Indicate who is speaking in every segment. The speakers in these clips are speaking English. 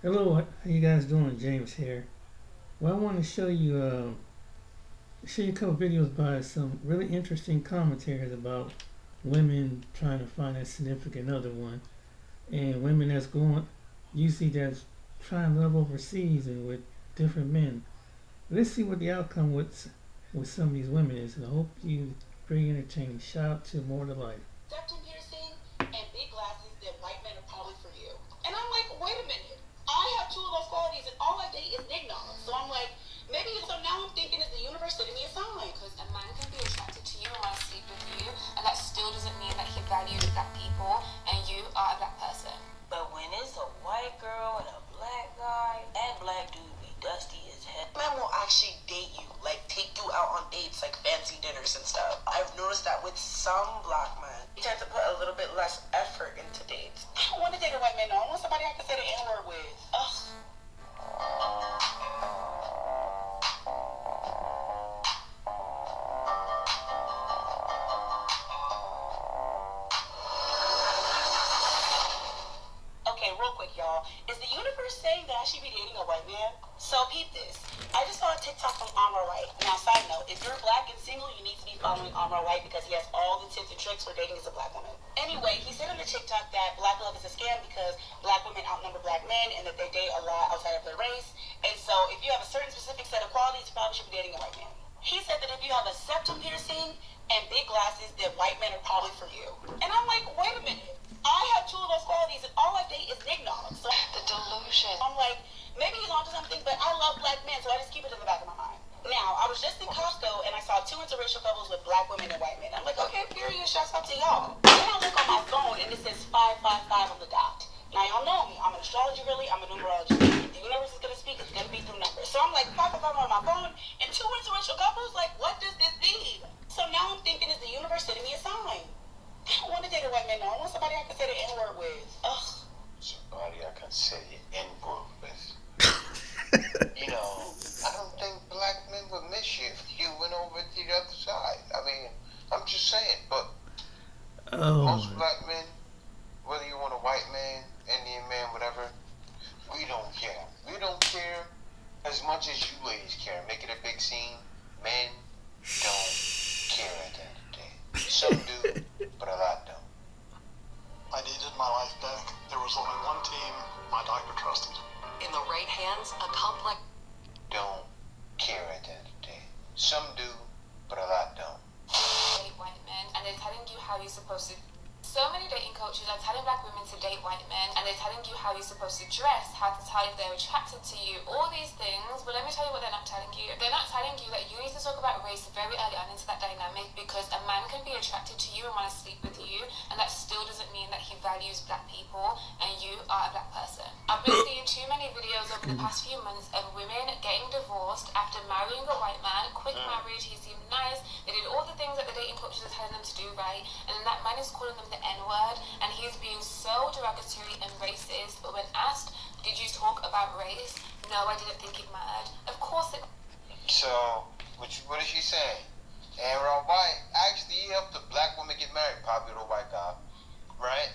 Speaker 1: Hello, how you guys doing? James here. Well, I want to show you a couple videos by some really interesting commentaries about women trying to find a significant other one, and women that's going, usually that's trying to love overseas and with different men. Let's see what the outcome with some of these women is, and I hope you pretty entertaining. Shout out to More to Life. Septum piercing and big glasses, then white men are probably for you. And I'm like, wait a minute. I have two of those qualities, and all I date is Nignog. So I'm like, maybe so now I'm thinking is the universe sending me a sign? Because a man can be attracted to you and want to sleep with you, and that still doesn't mean that he values black people and you are a black person. But when it's a white girl and a black guy, that black dude be dusty as hell. Man will actually date you, like take you out on dates, like fancy dinners and stuff. I've noticed that with some black men, they tend to put a little bit less effort into dates. I don't want to date a white man, no. I want somebody I can say the N-word with. Ugh. Okay, real quick, y'all. Is the universe saying that I should be dating a white man? So peep this. I just saw a TikTok from Amra White. Now, side note, if you're black and single, you need to be following Amra White because he has all the tips and tricks for dating as a black woman. Anyway, he said on the TikTok that black love is a scam because black women outnumber black men and that they date a lot outside of their race. And so if you have a certain specific set of qualities, you probably should be dating a white man. He said that if you have a septum piercing and big glasses, then white men are probably for you. And I'm like, wait a minute. I have two of those qualities, and all I date is Nignog. So the delusion. I'm like, maybe he's onto something, but I love black men, so I just keep it in the back of my mind. Now, I was just in Costco, and I saw two interracial couples with black women and white men. I'm like, okay, period, shouts out to y'all. Then I look on my phone, and it says 555 on the dot. Now, y'all know me. I'm an astrology really. I'm a numerologist. If the universe is going to speak, it's going to be through numbers. So I'm like, 555 on my phone, and two interracial couples? Like, what does this mean? So now I'm thinking, is the universe sending me a sign? I don't want to date a white man, no. I want somebody I can say the N-word with. Ugh. Somebody I can say the N-word with. I don't think black men would miss you if you went over to the other side. I mean, I'm just saying, but most black men, whether you want a white man, Indian man, whatever, we don't care. We don't care as much as you ladies care. Make it a big scene. Men don't care at the end of the day. Some do, but a lot don't. I needed my life back. There was only one team my doctor trusted. In the right hands, a complex don't care at the end of the day. Some do, but a lot don't. White men, and they're telling you how you're supposed to. So many dating coaches are telling black women to date white men, and they're telling you how you're supposed to dress, how to tell if they're attracted to you, all these things. But let me tell you what they're not telling you. They're not telling you that you need to talk about race very early on into that dynamic, because a man can be attracted to you and want to sleep with you, and that still doesn't mean that he values black people and you are a black person. I've been seeing too many videos over the past few months of women getting divorced after marrying a white man, quick marriage, he seemed nice, they did all the things that the dating coaches are telling them to do right, and then that man is calling them the N-word, and he's being so derogatory and racist. But when asked, did you talk about race? No, I didn't think it mattered. Of course it. So, what is she saying? Aaron White actually helped a black woman get married, popular white guy, right?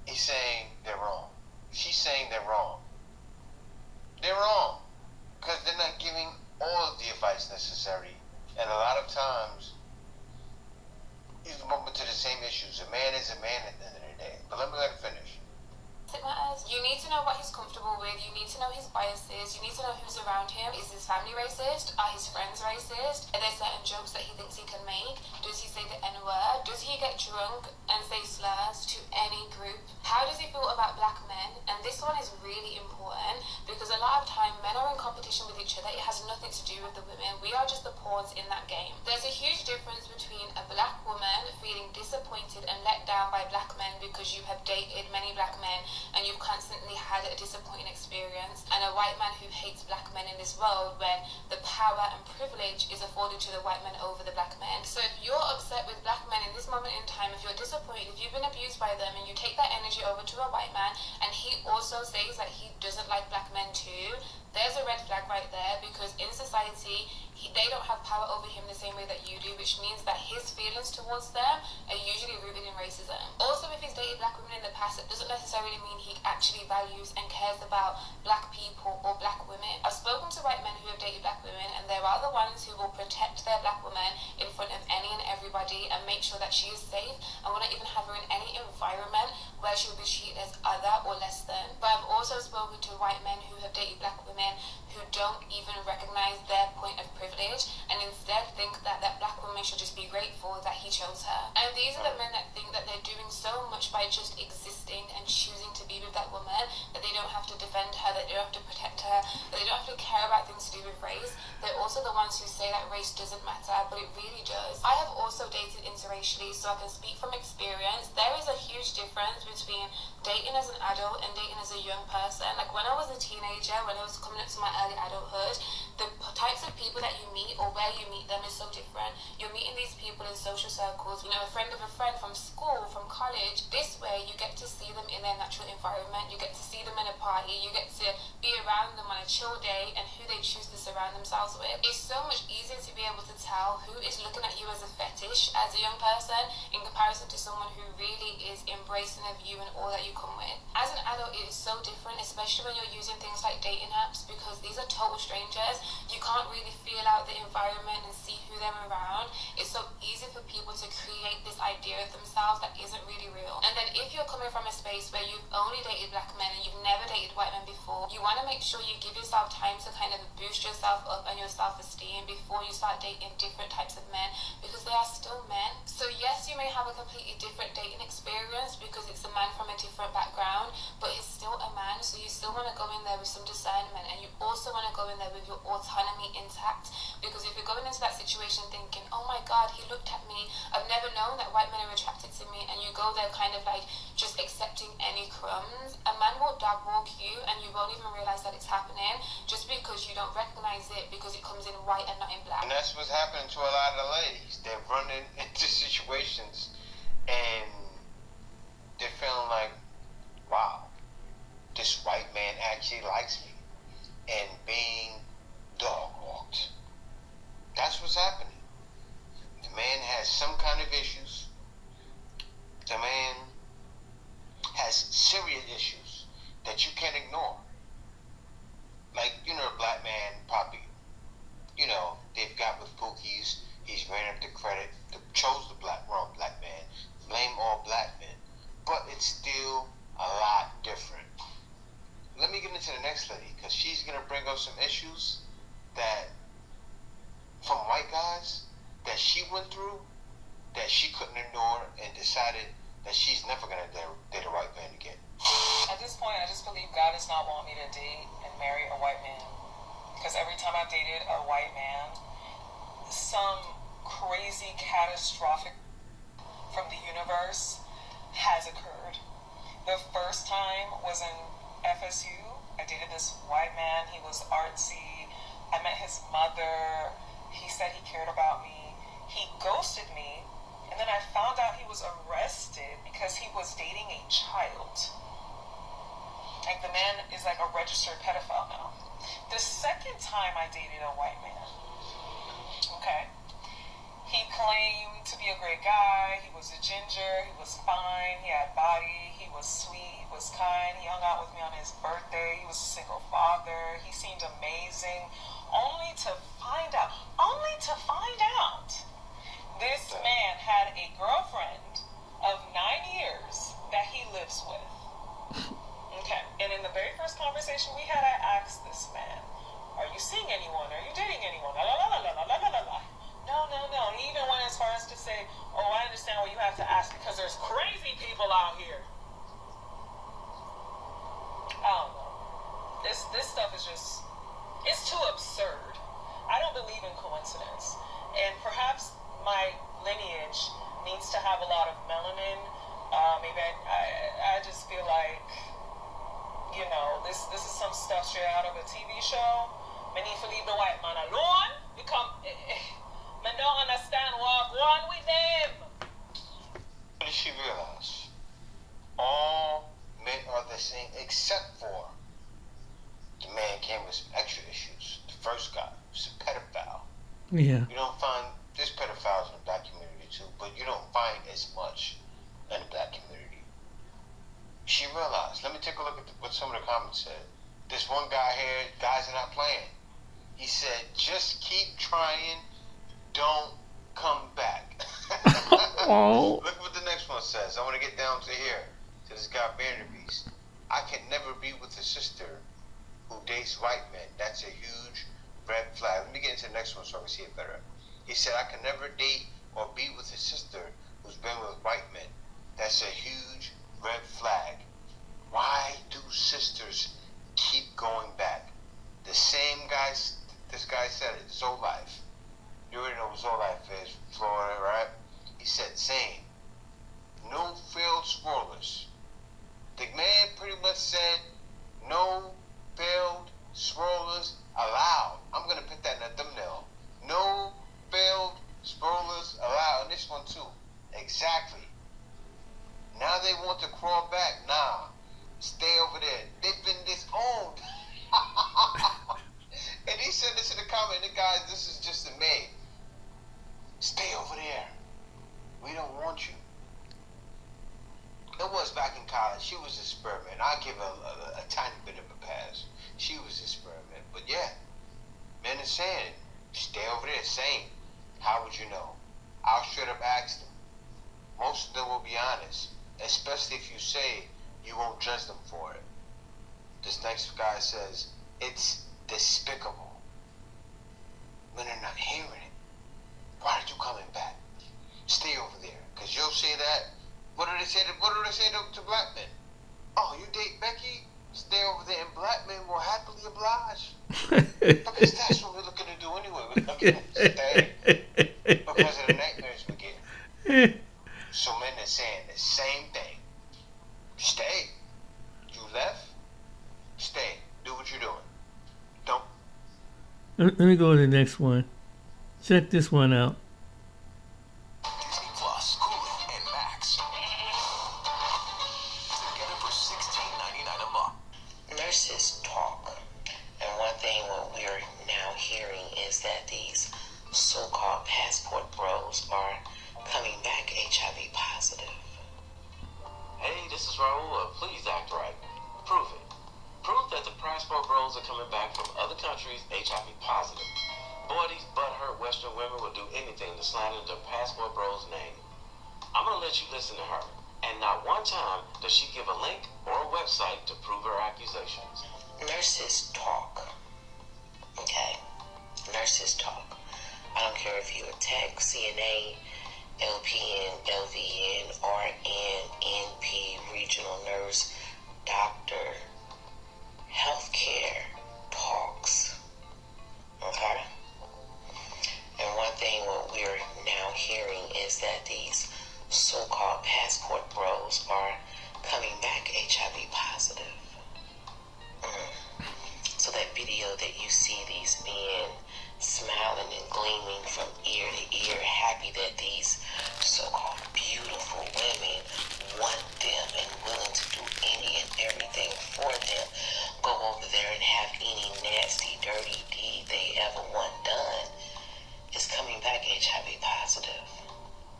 Speaker 1: He's saying they're wrong. She's saying they're wrong. They're wrong because they're not giving all of the advice necessary, and a lot of times he's bumping to the same issues. A man is a man at the end of the day. But let me let him finish. It matters. You need to know what he's comfortable with. You need to know his biases. You need to know who's around him. Is his family racist? Are his friends racist? Are there certain jokes that he thinks he can make? Does he say the N-word? Does he get drunk and say slurs to any group? How does he feel about black men? And this one is really important because a lot of time men are in competition with each other. It has nothing to do with the women. We are just the pawns in that game. There's a huge difference between a black woman feeling disappointed and let down by black men because you have dated many black men and you've constantly had a disappointing experience, and a white man who hates black men in this world when the power and privilege is afforded to the white men over the black men. So if you're upset with black men in this moment in time, if you're disappointed, if you've been abused by them, and you take that energy over to a white man and
Speaker 2: he also says that he doesn't like black men too, there's a red flag right there, because in society, they don't have power over him the same way that you do, which means that his feelings towards them are usually rooted in racism. Also, if he's dated black women in the past, it doesn't necessarily mean he actually values and cares about black people or black women. I've spoken to white men who have dated black women, and there are the ones who will protect their black woman in front of any and everybody and make sure that she is safe and will not even have her in any environment where she will be treated as other or less than. But I've also spoken to white men who have dated black women who don't even recognize their point of privilege and instead think that that black woman should just be grateful that he chose her. And these are the men that think that they're doing so much by just existing and choosing to be with that woman, that they don't have to defend her, that they don't have to protect her, that they don't have to care about things to do with race. They're also the ones who say that race doesn't matter, but it really does. I have also dated interracially, so I can speak from experience. There is a huge difference between dating as an adult and dating as a young person. Like when I was a teenager, when I was coming up to my early adulthood, the types of people that you meet or where you meet them is so different. You're meeting these people in social circles, you know, a friend of a friend from school, from college. This way you get to see them in their natural environment, you get to see them in a party, you get to be around them on a chill day and who they choose to surround themselves with. It's so much easier to be able to tell who is looking at you as a fetish as a young person in comparison to someone who really is embracing of you and all that you come with. As an adult, it is so different, especially when you're using things like dating apps, because these are total strangers. You can't really feel out the environment and see who they're around. It's so easy for people to create this idea of themselves that isn't really real. And then if you're coming from a space where you've only dated black men and you've never dated white men before, you want to make sure you give yourself time to kind of boost yourself up and your self-esteem before you start dating different types of men, because they are still men. So yes, you may have a completely different dating experience because it's a man from a different background, but he's still a man, so you still want to go in there with some discernment, and you also want to go in there with your autonomy intact, because if you're going into that situation thinking, oh my god, he looked at me, I've never known that white men are attracted to me, and you go there kind of like just accepting any crumbs, a man will dog walk you and you won't even realize that it's happening just because you don't recognize it because it comes in white and not in black.
Speaker 1: And that's what's happening to a lot of ladies. They're running into situations and they're feeling like, wow, this white man actually likes me, and being dog walked. That's what's happening. The man has some kind of issues. The man has serious issues that you can't ignore. Like, you know, a black man probably, you know, they've got with Pookie's, he's ran up the credit, chose the wrong black man, blame all black men. But it's still a lot different. Let me get into the next lady, because she's going to bring up some issues that, from white guys, that she went through, that she couldn't ignore, and decided that she's never going to date a white man again.
Speaker 3: At this point, I just believe God does not want me to date and marry a white man. Because every time I dated a white man, some crazy, catastrophic from the universe has occurred. The first time was in FSU. I dated this white man. He was artsy. I met his mother. He said he cared about me. He ghosted me. And then I found out he was arrested because he was dating a child. Like, the man is like a registered pedophile now. The second time I dated a white man, okay, he claimed to be a great guy. He was a ginger. He was fine. He had body. He was sweet. He was kind. He hung out with me on his birthday. He was a single father. He seemed amazing. Only to find out, this man had a girlfriend of 9 years that he lives with. Okay, and in the very first conversation we had, I asked this man, are you seeing anyone? Are you dating anyone? La, la, la, la, la, la, la, la, la. No. He even went as far as to say, oh, I understand what you have to ask because there's crazy people out here. I don't know. This stuff is just, it's too absurd. I don't believe in coincidence. And perhaps my lineage needs to have a lot of melanin. Maybe I just feel like, you know, this is some stuff straight out of a TV show. Me need to leave the white man alone. Me don't understand what wrong with them.
Speaker 1: What did she realize? All men are the missing, except for the man came with some extra issues. The first guy was a pedophile.
Speaker 4: Yeah.
Speaker 1: You don't find, there's pedophiles in the black community too, but you don't find as much in the black community. She realized, let me take a look at what some of the comments said. This one guy here, guys are not playing. He said, just keep trying, don't come back.
Speaker 4: Oh.
Speaker 1: Look what the next one says. I want to get down to here, to this guy Vanderbeest. I can never be with a sister who dates white men. That's a huge red flag. Let me get into the next one so I can see it better. He said, I can never date or be with a sister who's been with white men. That's a huge red flag. Why do sisters keep going back? The same guys, this guy said it, Zolife. You already know what Zolife is, Florida, right? He said, same. No failed swirlers. The man pretty much said, no failed swirlers allowed. I'm going to put that in a thumbnail. No failed swirlers allowed. And this one too. Exactly. Now they want to crawl back. Nah. Stay over there. They've been disowned. And he said this in the comment, the guys, this is just a maid. Stay over there. We don't want you. It was back in college. She was an experiment. I'll give her a tiny bit of a pass. She was an experiment. But yeah, men are saying, stay over there. Same. How would you know? I'll straight up ask them. Most of them will be honest. Especially if you say you won't judge them for it. This next guy says, it's despicable. Men are not hearing it. Why are you coming back? Stay over there. Because you'll say that. What do they say to black men? Oh, you date Becky? Stay over there and black men will happily oblige. Because that's what we're looking to do anyway. We're looking to stay because of the nightmares we get. So men are saying the same thing. Stay. You left? Stay. Do what you're doing. Don't.
Speaker 4: Let me go to the next one. Check this one out.
Speaker 5: Disney Plus, Hulu, and Max. Together for $16.99 a month.
Speaker 6: Nurses talk. And one thing what we're now hearing is that these so-called passport bros are coming back HIV positive.
Speaker 7: Hey, this is Raul. Please act right. Prove it. Prove that the passport bros are coming back from other countries HIV positive. Boy, these butthurt Western women will do anything to slander the passport bro's name. I'm gonna let you listen to her, and not one time does she give a link or a website to prove her accusations.
Speaker 6: Nurses talk. Okay? Nurses talk. I don't care if you attack CNA, LPN, LVN, RN, NP, regional nurse, doctor. Healthcare talks. Okay? And one thing what we're now hearing is that these so-called passport bros are coming back HIV positive. So that video that you see these men smiling and gleaming from ear to ear, happy that these so-called beautiful women want them and willing to do any and everything for them, go over there and have any nasty, dirty deed they ever want done, is coming back HIV positive.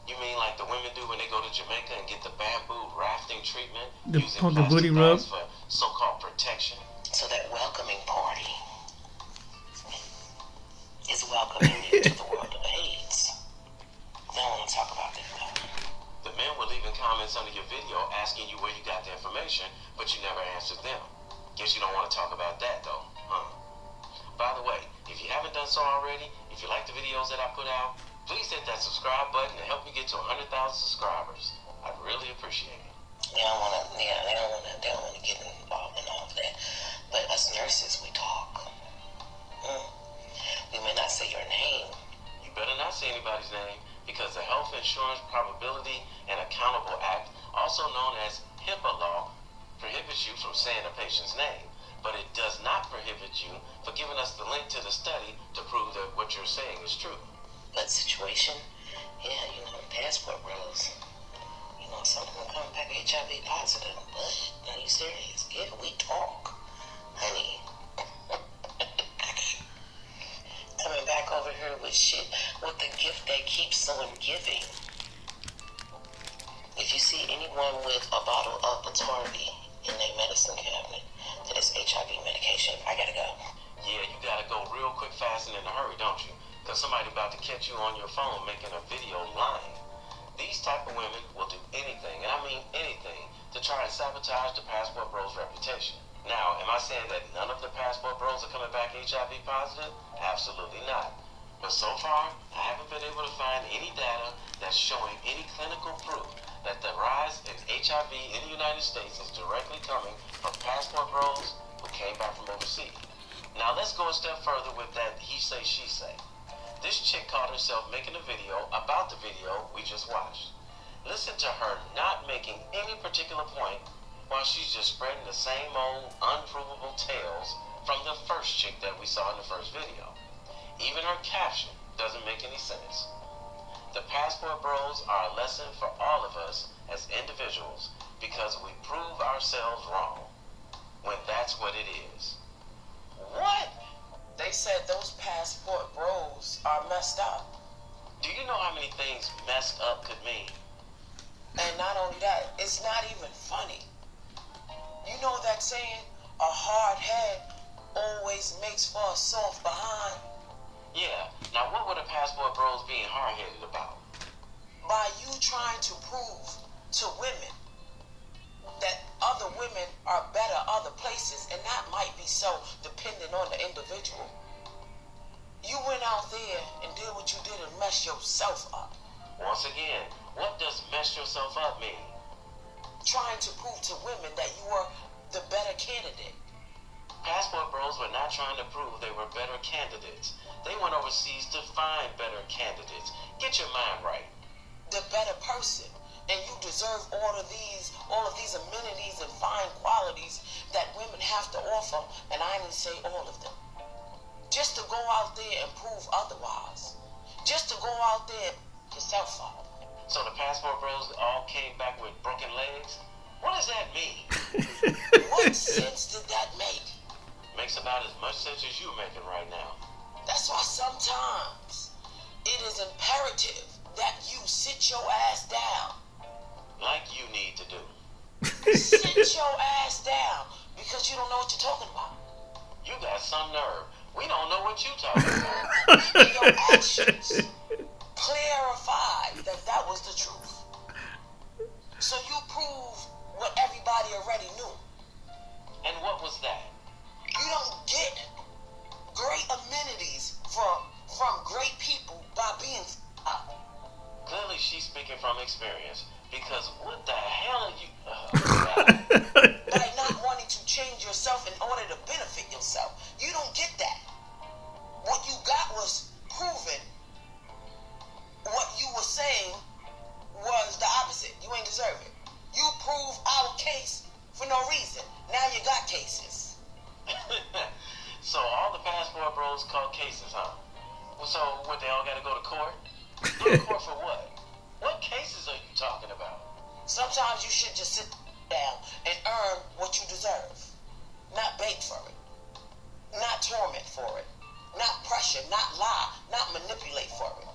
Speaker 7: You mean like the women do when they go to Jamaica and get the bamboo rafting treatment
Speaker 4: The
Speaker 7: using
Speaker 4: punk the
Speaker 7: plastic
Speaker 4: booty rub?
Speaker 7: bags for so-called protection?
Speaker 6: So that welcoming party is welcoming you to the world of AIDS. They don't want to talk about that though.
Speaker 7: The men were leaving comments under your video asking you where you got the information, but you never answered them. Guess you don't want to talk about that though, huh? By the way, if you haven't done so already, if you like the videos that I put out, please hit that subscribe button to help me get to 100,000 subscribers. I'd really appreciate it.
Speaker 6: They don't want to get involved in all of that. But us nurses, we talk. We may not say your name.
Speaker 7: You better not say anybody's name, because the Health Insurance Probability and Accountable Act, also known as HIPAA law, prohibits you from saying a patient's name, but it does not prohibit you for giving us the link to the study to prove that what you're saying is true.
Speaker 6: But situation, yeah, passport bros. Some of them come back HIV positive. What? Are you serious? Yeah. with shit with the gift that keeps on giving. If you see anyone with a bottle of Batavi in their medicine cabinet that is HIV medication, I gotta go.
Speaker 7: Yeah, you gotta go real quick, fast, and in a hurry, don't you? Because somebody about to catch you on your phone making a video lying. These type of women will do anything, and I mean anything, to try and sabotage the Passport Bros' reputation. Now, am I saying that none of the Passport Bros are coming back HIV positive? Absolutely not. But so far, I haven't been able to find any data that's showing any clinical proof that the rise in HIV in the United States is directly coming from Passport Bros who came back from overseas. Now, let's go a step further with that he say, she say. This chick caught herself making a video about the video we just watched. Listen to her not making any particular point while she's just spreading the same old unprovable tales from the first chick that we saw in the first video. Even her caption doesn't make any sense. The Passport Bros are a lesson for all of us as individuals because we prove ourselves wrong when that's what it is. What?
Speaker 6: They said those Passport Bros are messed up.
Speaker 7: Do you know how many things messed up could mean?
Speaker 6: And not only that, it's not even funny. You know that saying, a hard head always makes for a soft behind?
Speaker 7: Yeah, now what were the Passport Bros being hard-headed about?
Speaker 6: By you trying to prove to women that other women are better other places, and that might be so depending on the individual. You went out there and did what you did and messed yourself up.
Speaker 7: Once again, what does mess yourself up mean?
Speaker 6: Trying to prove to women that you were the better candidate.
Speaker 7: Passport Bros were not trying to prove they were better candidates. They went overseas to find better candidates. Get your mind right.
Speaker 6: The better person. And you deserve all of these amenities and fine qualities that women have to offer, and I didn't say all of them. Just to go out there and prove otherwise. Just to go out there yourself up.
Speaker 7: So the Passport Bros all came back with broken legs? What does that mean?
Speaker 6: What sense did that make?
Speaker 7: Makes about as much sense as you're making right now.
Speaker 6: That's why sometimes it is imperative that you sit your ass down.
Speaker 7: Like you need to do.
Speaker 6: Sit your ass down because you don't know what you're talking about.
Speaker 7: You got some nerve. We don't know what you're talking about.
Speaker 6: Your actions clarified that that was the truth. So you proved what everybody already knew.
Speaker 7: And what was that?
Speaker 6: You don't get great amenities from great people by being up.
Speaker 7: Clearly she's speaking from experience. Because what the hell are you...
Speaker 6: By not wanting to change yourself in order to benefit yourself. You don't get that. What you got was proven. What you were saying was the opposite. You ain't deserve it. You proved our case for no reason. Now you got cases.
Speaker 7: So all the Passport Bros caught cases, huh? So what, they all gotta go to court? Go to court for what? What cases are you talking about?
Speaker 6: Sometimes you should just sit down and earn what you deserve. Not beg for it. Not torment for it. Not pressure, not lie, not manipulate for it.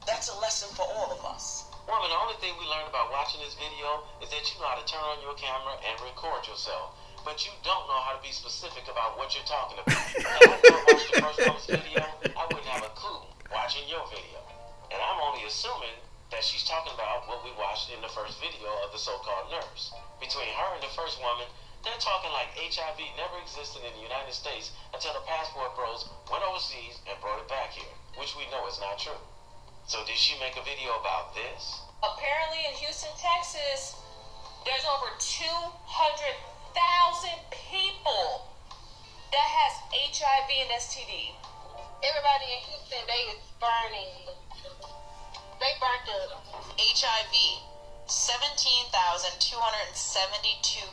Speaker 6: That's a lesson for all of us.
Speaker 7: Woman, the only thing we learned about watching this video is that you know how to turn on your camera and record yourself. But you don't know how to be specific about what you're talking about. If I don't watch the first woman's video, I wouldn't have a clue watching your video. And I'm only assuming that she's talking about what we watched in the first video of the so-called nurse. Between her and the first woman, they're talking like HIV never existed in the United States until the Passport Bros went overseas and brought it back here, which we know is not true. So did she make a video about this?
Speaker 8: Apparently in Houston, Texas, there's over 200,000 people that has HIV and STD.
Speaker 2: Everybody in Houston, they is burning. They burnt the
Speaker 9: HIV, 17,272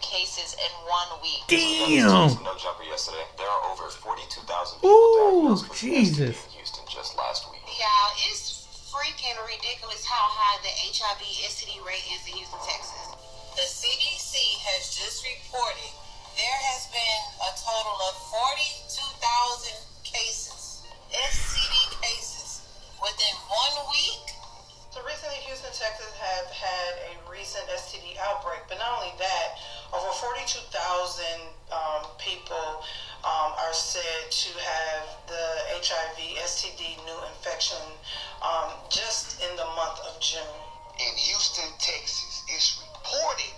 Speaker 9: cases in 1 week.
Speaker 4: Damn.
Speaker 5: No jumper yesterday. There are over 42,000 people
Speaker 4: Ooh,
Speaker 5: diagnosed with
Speaker 4: Jesus.
Speaker 5: STD in Houston just last week.
Speaker 9: Y'all, it's freaking ridiculous how high the HIV STD rate is in Houston, Texas. The CDC has just reported there has been a total of 42,000 cases. STD a week?
Speaker 10: So recently, Houston, Texas have had a recent STD outbreak, but not only that, over 42,000 people are said to have the HIV STD new infection just in the month of June.
Speaker 1: In Houston, Texas, it's reported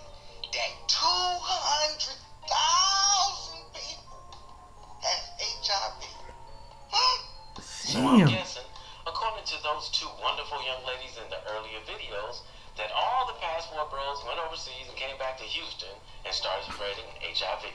Speaker 1: that 200,000 people have HIV.
Speaker 7: So I'm guessing, according to those two wonderful young ladies in the earlier videos, that all the passport bros went overseas and came back to Houston and started spreading HIV.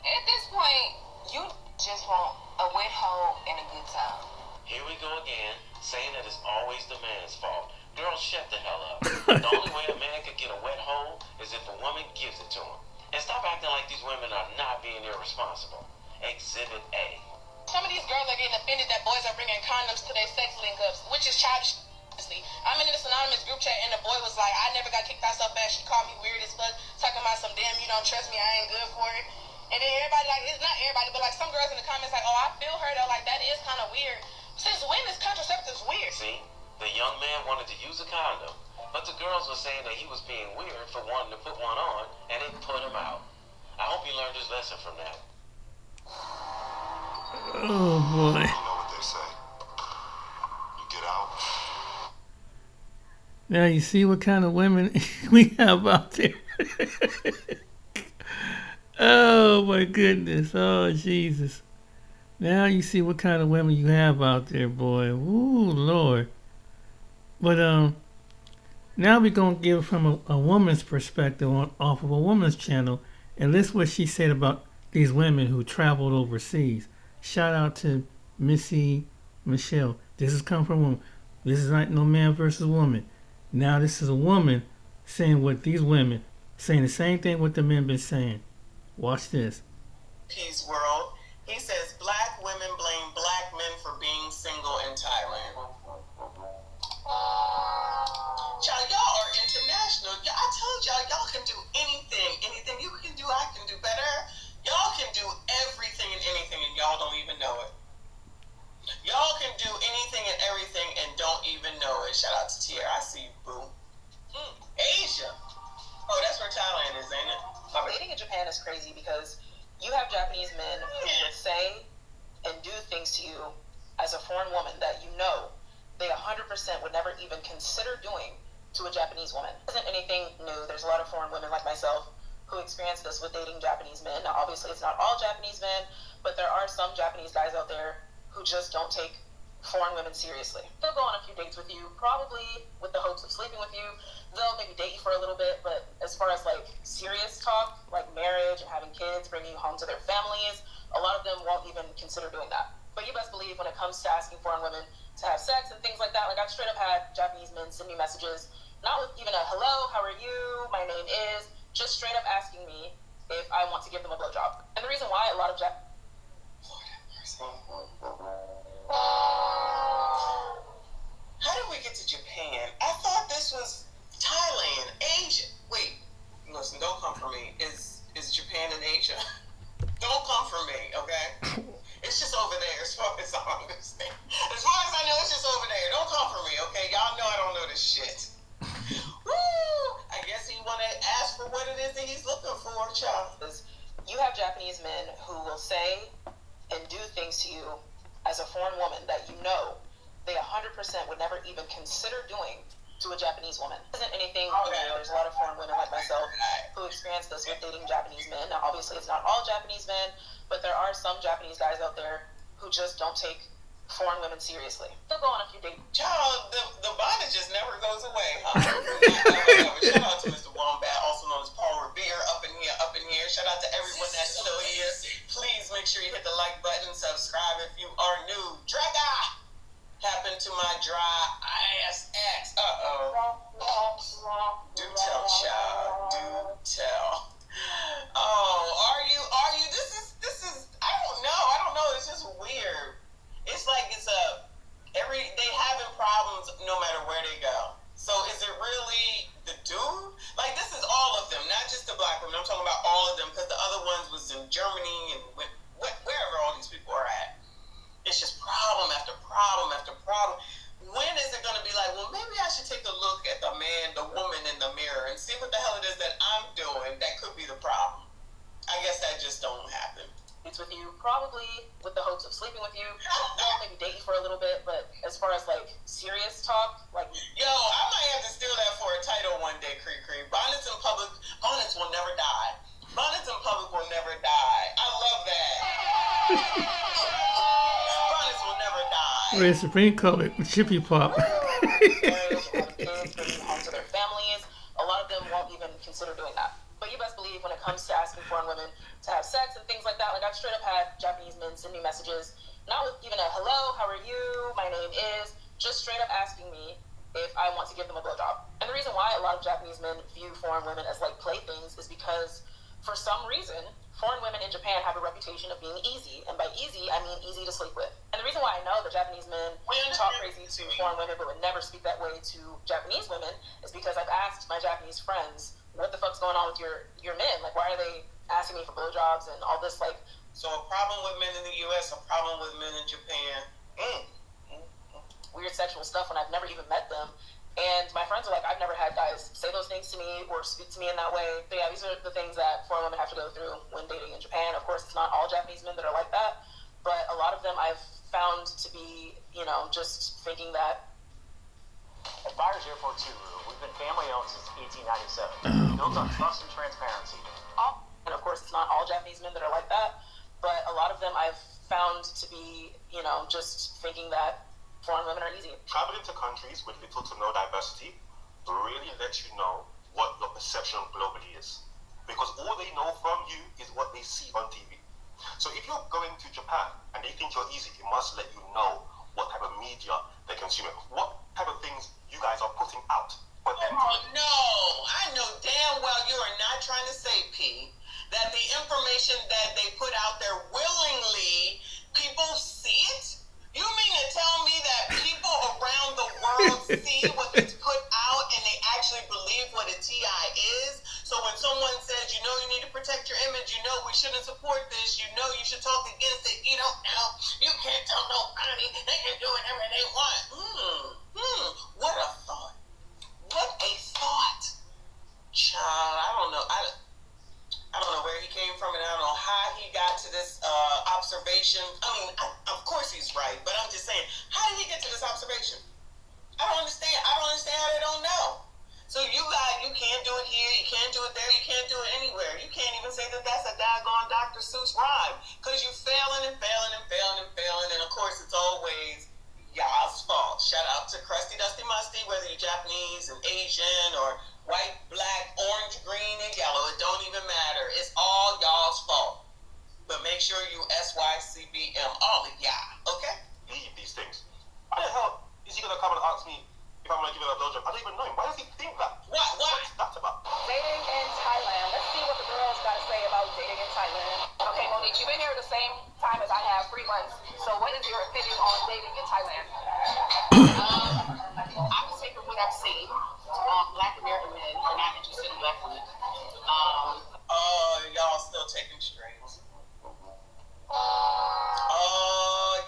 Speaker 8: At this point, you just want a wet hole and a good time.
Speaker 7: Here we go again, saying that it's always the man's fault. Girl, shut the hell up. The only way a man could get a wet hole is if a woman gives it to him. And stop acting like these women are not being irresponsible. Exhibit A.
Speaker 8: Some of these girls are getting offended that boys are bringing condoms to their sex link-ups, which is childish. I'm in this anonymous group chat and the boy was like, I never got kicked out so fast. She called me weird as fuck, talking about some damn you don't trust me, I ain't good for it. And then everybody like, it's not everybody, but like some girls in the comments like, oh, I feel her though, like that is kind of weird. Since when is contraceptives weird?
Speaker 7: See, the young man wanted to use a condom, but the girls were saying that he was being weird for wanting to put one on, and it put him out. I hope he learned his lesson from that.
Speaker 4: Oh boy.
Speaker 5: You know what they say. You get out.
Speaker 4: Now you see what kind of women we have out there. Oh my goodness. Oh Jesus. Now you see what kind of women you have out there, boy. Ooh, Lord. But now we're gonna give from a woman's perspective off of a woman's channel, and this is what she said about these women who traveled overseas. Shout out to Missy Michelle. This is come from a woman. This is not no man versus woman. Now this is a woman saying what these women saying the same thing what the men been saying. Watch this.
Speaker 10: Peace World. He says black women blame black men for being single in Thailand. Child, y'all are international. I told y'all can do anything. Anything you can do, I can do better. Y'all can do everything and anything, and y'all don't even know it. Y'all can do anything and everything and don't even know it. Shout out to Tierra. I see you, boo. Asia. Oh, that's where Thailand is, ain't it?
Speaker 11: Dating in Japan is crazy because you have Japanese men who would say and do things to you as a foreign woman that you know they 100% would never even consider doing to a Japanese woman. It isn't anything new. There's a lot of foreign women like myself who experience this with dating Japanese men. Now, obviously, it's not all Japanese men, but there are some Japanese guys out there who just don't take foreign women seriously. They'll go on a few dates with you, probably with the hopes of sleeping with you. They'll maybe date you for a little bit, but as far as like serious talk, like marriage and having kids, bringing you home to their families, a lot of them won't even consider doing that. But you best believe when it comes to asking foreign women to have sex and things like that, like I've straight up had Japanese men send me messages, not with even a hello, how are you, my name is, just straight up asking me if I want to give them a blowjob. And the reason why a lot of
Speaker 10: How did we get to Japan? I thought this was Thailand, Asia. Wait, listen, don't come for me. Is Japan in Asia? Don't come for me, okay? It's just over there as far as I understand. As far as I know, it's just over there. Don't come for me, okay? Y'all know I don't know this shit. Woo! I guess he want to ask for what it is that he's looking for, child.
Speaker 11: You have Japanese men who will say and do things to you as a foreign woman that you know they 100% would never even consider doing to a Japanese woman. It isn't anything new. There's a lot of foreign women like myself who experience this with dating Japanese men. Now, obviously, it's not all Japanese men, but there are some Japanese guys out there who just don't take foreign women seriously. They'll go on a few dates.
Speaker 10: Child, the bondage just never goes away, huh? Shout out to Mr. Wombat, also known as Paul Revere, up in here. Shout out to everyone that's still here. Please make sure you hit the like button, subscribe if you are new. Draga! Happened to my dry ass ex. Do tell, child. Do tell. Oh, are you? This is. I don't know. It's just weird. It's like they having problems no matter where they go. So is it really the dude? Like this is all of them, not just the black women. I'm talking about all of them because the other ones was in Germany and wherever all these people are at. It's just problem after problem after problem. When is it going to be like when
Speaker 4: Red Supreme call it Chippy Pop.
Speaker 11: A lot of kids bringing home to their families. A lot of them won't even consider doing that. But you best believe when it comes to asking foreign women to have sex and things like that, like I've straight up had Japanese men send me messages, not with even a hello, how are you, my name is, just straight up asking me if I want to give them a blowjob. And the reason why a lot of Japanese men view foreign women as like playthings is because for some reason, foreign women in Japan have a reputation of being easy. And by easy, I mean easy to sleep with. And the reason why I know that Japanese men talk crazy to foreign women but would never speak that way to Japanese women is because I've asked my Japanese friends, what the fuck's going on with your men? Like, why are they asking me for blowjobs and all this, like...
Speaker 10: So a problem with men in the U.S., a problem with men in Japan.
Speaker 11: Weird sexual stuff when I've never even met them. And my friends are like, I've never had guys say those things to me or speak to me in that way. But yeah, these are the things that foreign women have to go through when dating in Japan. Of course, it's not all Japanese men that are like that, but a lot of them I've found to be, just thinking that.
Speaker 12: At Byers Airport Subaru, we've been family owned since 1897, built on trust and transparency.
Speaker 11: And of course, it's not all Japanese men that are like that, but a lot of them I've found to be, just thinking that foreign women are easy.
Speaker 5: Traveling to countries with little to no diversity really lets you know what your perception globally is. Because all they know from you is what they see on TV. So if you're going to Japan and they think you're easy, it must let you know what type of media they consume. What type of things you guys are putting out for them to look.
Speaker 10: No, I know damn well you are not trying to say, P, that the information that they put out there willingly, people see it? You mean to tell me that people around the world see what gets put out and they actually believe what a TI is? So when someone says, you need to protect your image, we shouldn't support this, you should talk against it, you don't know, you can't tell nobody, they can do whatever they want. What a thought. What a thought. Child, I don't know. I don't know where he came from, and I don't know how he got to this observation. I mean, of course he's right, but I'm just saying, how did he get to this observation? I don't understand. I don't understand how they don't know. So you can't do it here, you can't do it there, you can't do it anywhere. You can't even say that that's a daggone Dr. Seuss rhyme, because you're failing and failing and failing and failing, and of course it's always y'all's fault. Shout out to Krusty Dusty Musty, whether you're Japanese and Asian or white, black, orange, green, and yellow. It don't even matter. It's all y'all's fault. But make sure you SYCBM, all of y'all, okay?
Speaker 5: Leave these things. Why the hell is he going to come and ask me if I'm going to give him a blowjob? I don't even know him. Why does he think that?
Speaker 10: What?
Speaker 5: What is that about?
Speaker 11: Dating in Thailand. Let's see what the girls got to say about dating in Thailand. Okay, Monique, you've been here the same time as I have, 3 months. So what is your opinion on dating in Thailand?
Speaker 9: I would say from what I've seen, Black American men are not interested in Black women.
Speaker 10: Y'all still taking strings.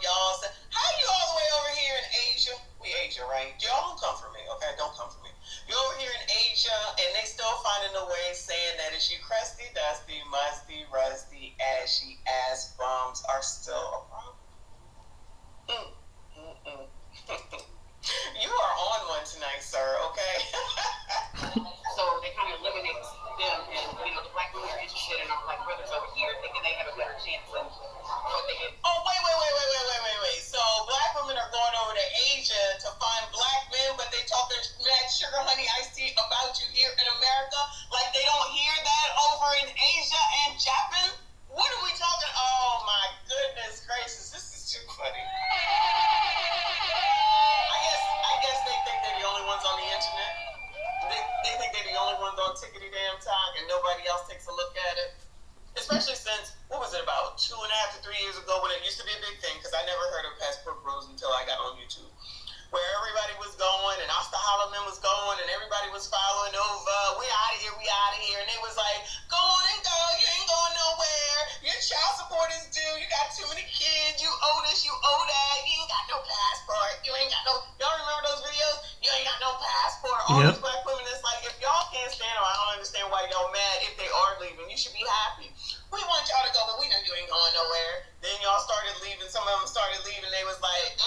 Speaker 10: Y'all say, how you all the way over here in Asia? We Asia, right? Y'all don't come for me, okay? Don't come for me. You're over here in Asia, and they still finding a way saying that it's you crusty, dusty, musty, rusty, ashy, ass bums are still a problem. You are on one tonight, sir, okay?
Speaker 9: So they kind of eliminate them, and the Black women are interested in our Black brothers over here, thinking they have a better chance than what they get.
Speaker 10: Oh, wait. So Black women are going over to Asia to find Black men, but they talking mad sugar honey iced tea about you here in America, like they don't hear that over in Asia and Japan? What are we talking? Oh my goodness gracious, this is too funny. I guess they think they're the only ones on the internet. They think they're the only ones on Tickety Damn Talk and nobody else takes a look at it. Especially since, what was it, about 2.5 to 3 years ago when it used to be a big thing, because I never heard of Passport Bros until I got on YouTube, where everybody was going and Asta Holloman was going and everybody was following over, we out of here, and they was like, go on and go, you ain't going nowhere, your child support is due, you got too many kids, you owe this, you owe that, you ain't got no passport, you ain't got no, y'all remember those videos? You ain't got no passport. All these Black women, it's like, if y'all can't stand them, I don't understand why y'all mad if they are leaving. You should be happy. We want y'all to go, but we know you ain't going nowhere. Then y'all started leaving. Some of them started leaving. They was like,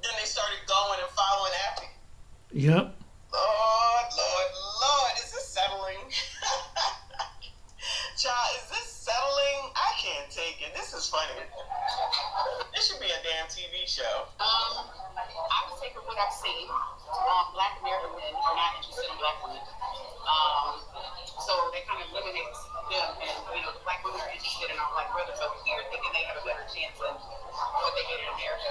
Speaker 10: Then they started going and following after.
Speaker 4: Yep.
Speaker 10: Lord, is this settling? Child, is this settling? I can't take it. This is funny. This should be a damn TV show.
Speaker 9: I've seen, Black American men are not interested in Black women. So they kind of eliminate them, and the Black women are interested in our Black brothers over here, thinking they have a better chance than what they get in America.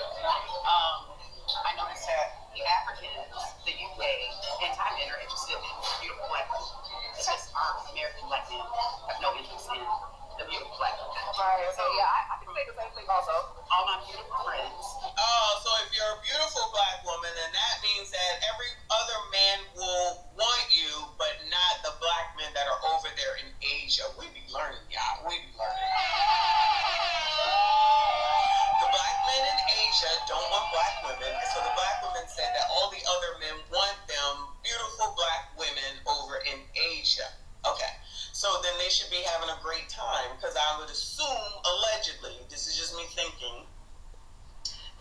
Speaker 9: I noticed that the Africans, the UK, and Thai men are interested in beautiful Black women. It's just our American Black men have no interest in the beautiful Black women.
Speaker 11: Right. So yeah, I can say the same thing also.
Speaker 9: All my beautiful friends.
Speaker 10: Oh, so if you're a beautiful Black woman, then that means that every other man will want you, but not the Black men that are over there in Asia. We be learning, y'all. We be learning. The Black men in Asia don't want Black women, so the Black women said that all the other men want them beautiful Black women over in Asia. Okay, so then they should be having a great time, because I would assume, allegedly, this is just me thinking,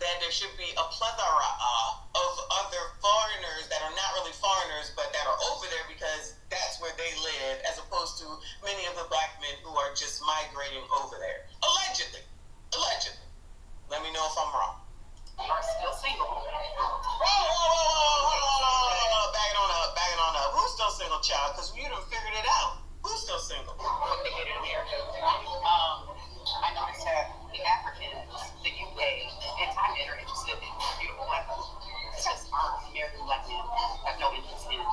Speaker 10: that there should be a plethora of other foreigners that are not really foreigners, but that are over there because that's where they live, as opposed to many of the Black men who are just migrating over there. Allegedly. Allegedly. Let me know if I'm wrong.
Speaker 9: Are still single.
Speaker 10: Whoa. Bag it on up. Who's still single, child? Because you done figured it out. Who's still single?
Speaker 9: When they get in America. I noticed that the Africans, the UK, and Thai men are interested in beautiful Black women. It's just our American Black men have no interest in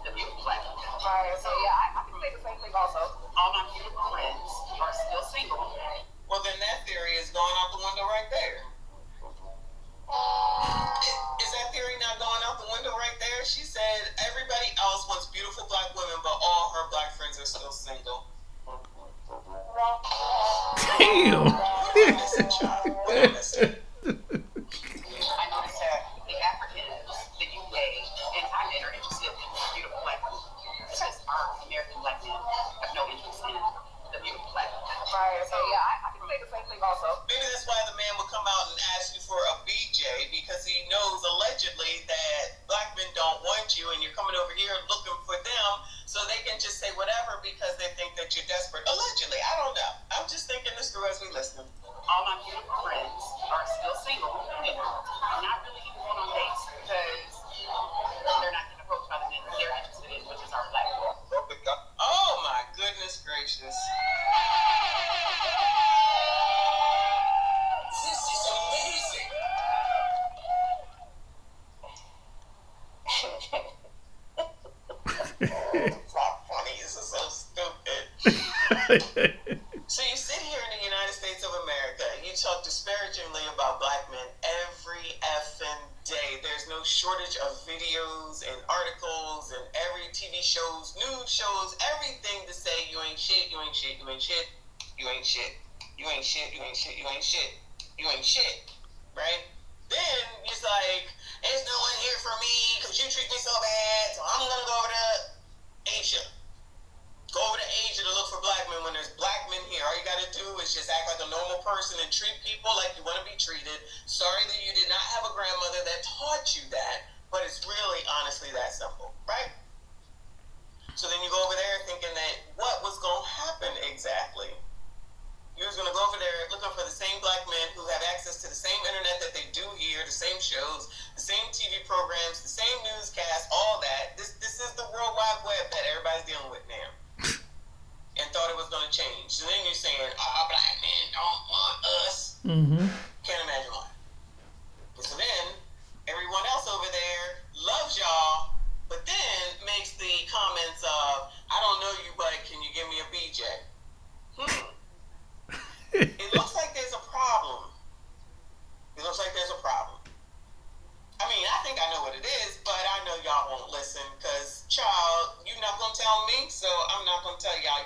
Speaker 9: the beautiful Black women.
Speaker 11: Right. So yeah, I can say the same thing also.
Speaker 9: All my beautiful friends are still single.
Speaker 10: Well, then that theory is going out the window right there. Is that theory not going out the window right there? She said everybody else wants beautiful Black women, but all her Black friends are still single.
Speaker 4: Damn.
Speaker 10: What am I missing, child? What am I missing?
Speaker 9: I noticed that the Africans, the UK, and Thai men are interested in beautiful Black women. It's just our American Black men have no interest in the beautiful Black women.
Speaker 11: Right. So yeah, I can say the same thing also.
Speaker 10: Maybe that's why the man would come out and ask you for a BJ, because he knows allegedly that Black men don't want you and you're coming over here looking for them, so they can just say whatever because they think that you're desperate. Allegedly, I don't know. I'm just thinking this through as we listen.
Speaker 9: All my beautiful friends are still single. I'm not really even going on dates because they're not getting approached by the men they're interested in, which is our Black women.
Speaker 10: Oh my goodness gracious. This is amazing. It's not funny. This is so stupid. So you sit here in the United States of America and you talk disparagingly about Black men every effing day. There's no shortage of videos and articles and every TV shows, news shows, everything to say you ain't shit, you ain't shit, you ain't shit, you ain't shit, you ain't shit, you ain't shit, you ain't shit, you ain't shit, right? Then it's like, there's no one here for me because you treat me so bad, so I'm gonna go over to Asia. Go over to Asia to look for Black men when there's Black men here. All you gotta do is just act like a normal person and treat people like you want to be treated. Sorry that you did not have a grandmother that taught you that, but it's really honestly that simple, right? So then you go over there thinking that what was gonna happen exactly? You was gonna go over there looking for the same Black men who have access to the same internet that they do here, the same shows, the same TV programs, the same newscasts, all that. This is the World Wide Web that everybody's dealing with now. And thought it was going to change. So then you're saying, Black men don't want us.
Speaker 4: Mm-hmm.
Speaker 10: Can't imagine why. And so then, everyone else over there loves y'all, but then makes the comments of, I don't know you, but can you give me a BJ? It looks like there's a problem. It looks like there's a problem. I mean, I think I know what it is, but I know y'all won't listen because, child, you're not going to tell me, so I'm not going to tell y'all.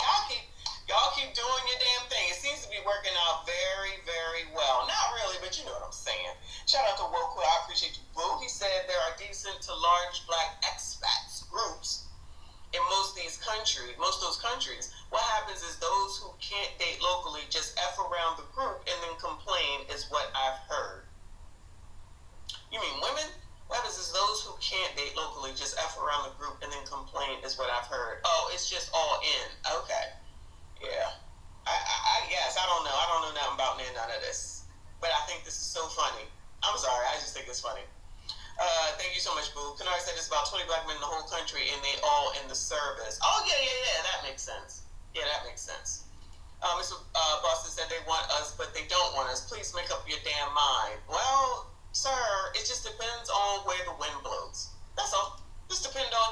Speaker 10: Y'all keep doing your damn thing. It seems to be working out very, very well. Not really, but you know what I'm saying. Shout out to Woku. I appreciate you, boo. He said there are decent to large Black expats groups in most of those countries. What happens is those who can't date locally just F around the group and then complain is what I've heard. You mean women? What happens is those who can't date locally just F around the group and then complain is what I've heard. Oh, it's just all in. Okay. Yeah. I guess. I don't know. I don't know nothing about none of this. But I think this is so funny. I'm sorry. I just think it's funny. Thank you so said it's about 20 black men in the whole country, and they all in the service. Oh, yeah, that makes sense. Yeah, that makes sense. Mr. Boston said they want us, but they don't want us. Please make up your damn mind. Well, sir, it just depends on where the wind blows. That's all. Just depend on